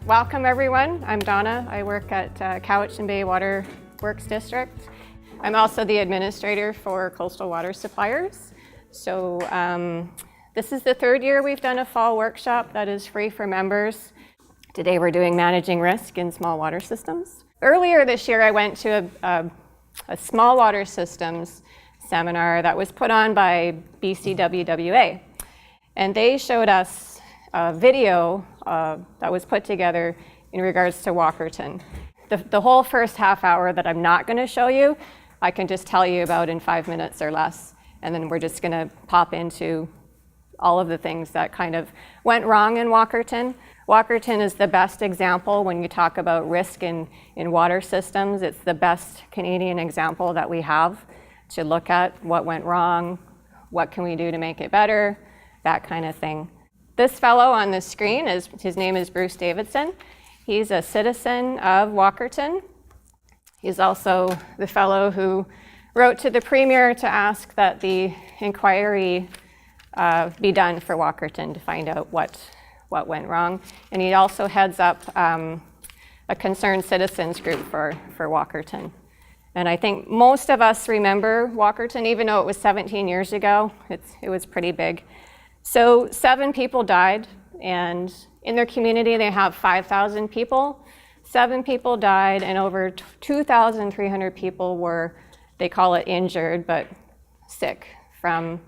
Welcome everyone, I'm Donna. I work at Cowichan Bay Water Works District. I'm also the administrator for Coastal Water Suppliers. So this is the third year we've done a fall workshop that is free for members. Today we're doing managing risk in small water systems. Earlier this year I went to a small water systems seminar that was put on by BCWWA. And they showed us a video that was put together in regards to Walkerton. The whole first half hour that I'm not going to show you, I can just tell you about in 5 minutes or less. And then we're just going to pop into all of the things that kind of went wrong in Walkerton. Walkerton is the best example when you talk about risk in water systems. It's the best Canadian example that we have to look at what went wrong, what can we do to make it better, that kind of thing. This fellow on the screen, his name is Bruce Davidson. He's a citizen of Walkerton. He's also the fellow who wrote to the Premier to ask that the inquiry be done for Walkerton to find out what went wrong. And he also heads up a concerned citizens group for Walkerton. And I think most of us remember Walkerton, even though it was 17 years ago, it was pretty big. So 7 people died, and in their community they have 5,000 people. 7 people died, and over 2,300 people were, they call it injured, but sick from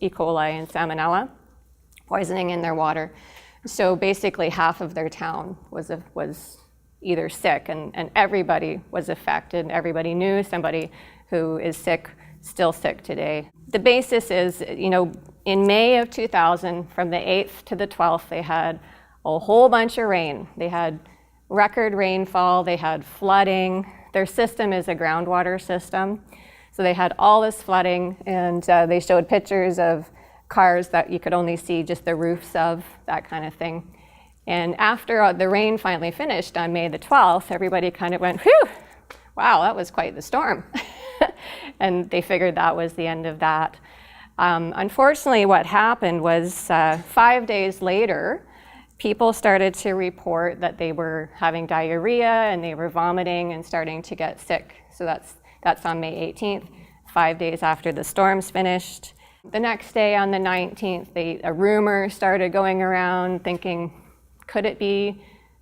E. coli and salmonella, poisoning in their water. So basically half of their town was either sick, and everybody was affected. Everybody knew somebody who is sick, still sick today. The basis is, in May of 2000, from the 8th to the 12th, they had a whole bunch of rain. They had record rainfall, they had flooding. Their system is a groundwater system. So they had all this flooding, and they showed pictures of cars that you could only see just the roofs of, that kind of thing. And after the rain finally finished on May the 12th, everybody kind of went, whew, wow, that was quite the storm. And they figured that was the end of that. Unfortunately, what happened was 5 days later, people started to report that they were having diarrhea and they were vomiting and starting to get sick. So that's on May 18th, 5 days after the storms finished. The next day on the 19th, a rumor started going around thinking, could it be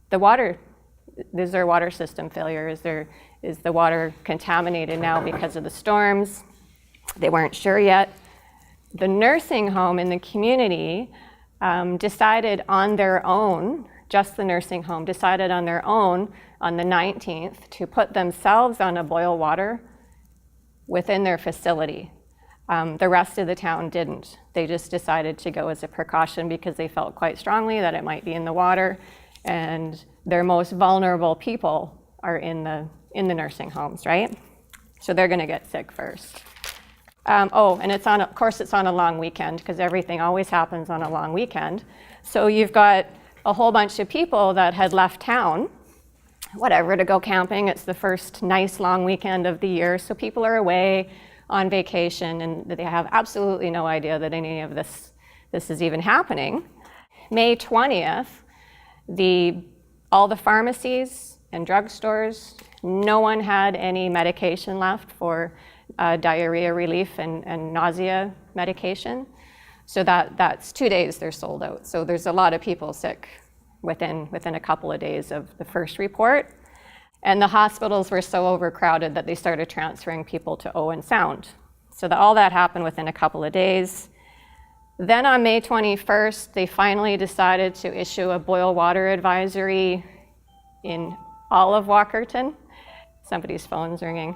the water? Is there water system failure? Is the water contaminated now because of the storms? They weren't sure yet. The nursing home in the community decided on their own, just the nursing home, decided on their own on the 19th to put themselves on a boil water within their facility. The rest of the town didn't. They just decided to go as a precaution because they felt quite strongly that it might be in the water, and their most vulnerable people are in the nursing homes, right? So they're going to get sick first. And of course it's on a long weekend, because everything always happens on a long weekend. So you've got a whole bunch of people that had left town, whatever, to go camping. It's the first nice long weekend of the year, so people are away on vacation, and they have absolutely no idea that any of this is even happening. May 20th, all the pharmacies and drugstores, no one had any medication left for diarrhea relief and nausea medication. So that's 2 days they're sold out. So there's a lot of people sick within a couple of days of the first report. And the hospitals were so overcrowded that they started transferring people to Owen Sound. So all that happened within a couple of days. Then on May 21st, they finally decided to issue a boil water advisory in all of Walkerton. Somebody's phone's ringing.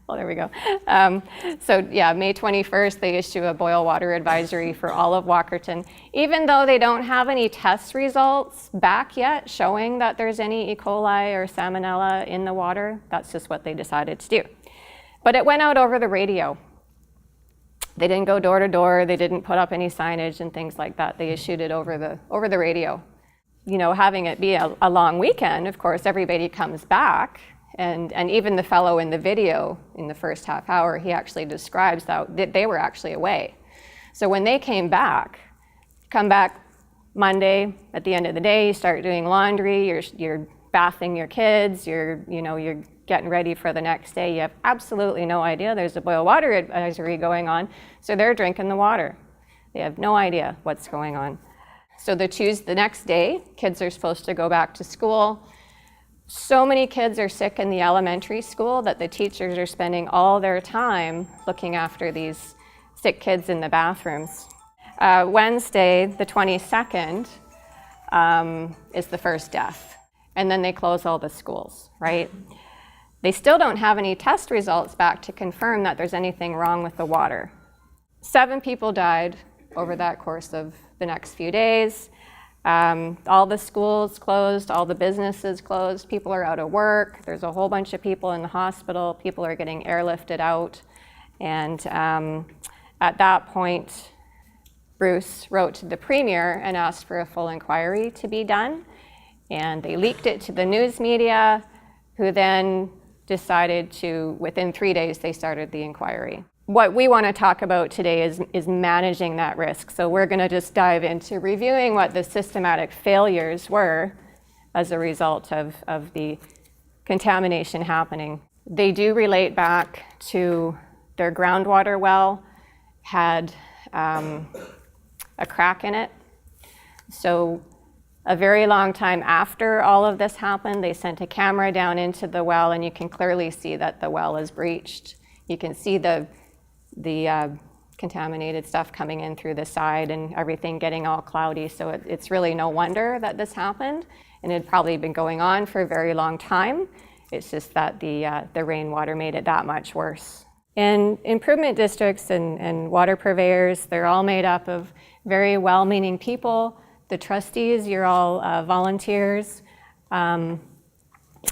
Well, there we go. May 21st, they issue a boil water advisory for all of Walkerton. Even though they don't have any test results back yet showing that there's any E. coli or salmonella in the water, that's just what they decided to do. But it went out over the radio. They didn't go door to door, they didn't put up any signage and things like that. They issued it over the radio. Having it be a long weekend, of course, everybody comes back. And even the fellow in the video in the first half hour, he actually describes that they were actually away. So when they come back Monday, at the end of the day, you start doing laundry, you're bathing your kids, you're getting ready for the next day. You have absolutely no idea there's a boil water advisory going on, so they're drinking the water. They have no idea what's going on. So the next day, kids are supposed to go back to school. So many kids are sick in the elementary school that the teachers are spending all their time looking after these sick kids in the bathrooms. Wednesday, the 22nd, is the first death. And then they close all the schools, right? They still don't have any test results back to confirm that there's anything wrong with the water. 7 people died over that course of the next few days. All the schools closed, all the businesses closed, people are out of work, there's a whole bunch of people in the hospital, people are getting airlifted out. And at that point, Bruce wrote to the Premier and asked for a full inquiry to be done. And they leaked it to the news media, who then decided to, within 3 days, they started the inquiry. What we want to talk about today is managing that risk. So we're going to just dive into reviewing what the systematic failures were as a result of the contamination happening. They do relate back to their groundwater well had a crack in it. So a very long time after all of this happened, they sent a camera down into the well, and you can clearly see that the well is breached. You can see the contaminated stuff coming in through the side and everything getting all cloudy. So it's really no wonder that this happened, and it had probably been going on for a very long time. It's just that the rainwater made it that much worse. And improvement districts and water purveyors, they're all made up of very well-meaning people. The trustees, you're all volunteers. A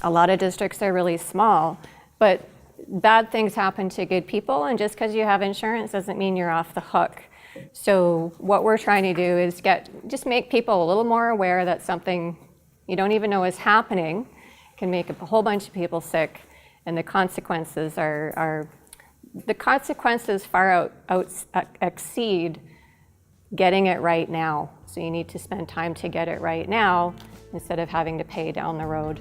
lot of districts are really small, but bad things happen to good people, and just because you have insurance doesn't mean you're off the hook. So what we're trying to do is just make people a little more aware that something you don't even know is happening can make a whole bunch of people sick, and the consequences far exceed getting it right now. So you need to spend time to get it right now instead of having to pay down the road.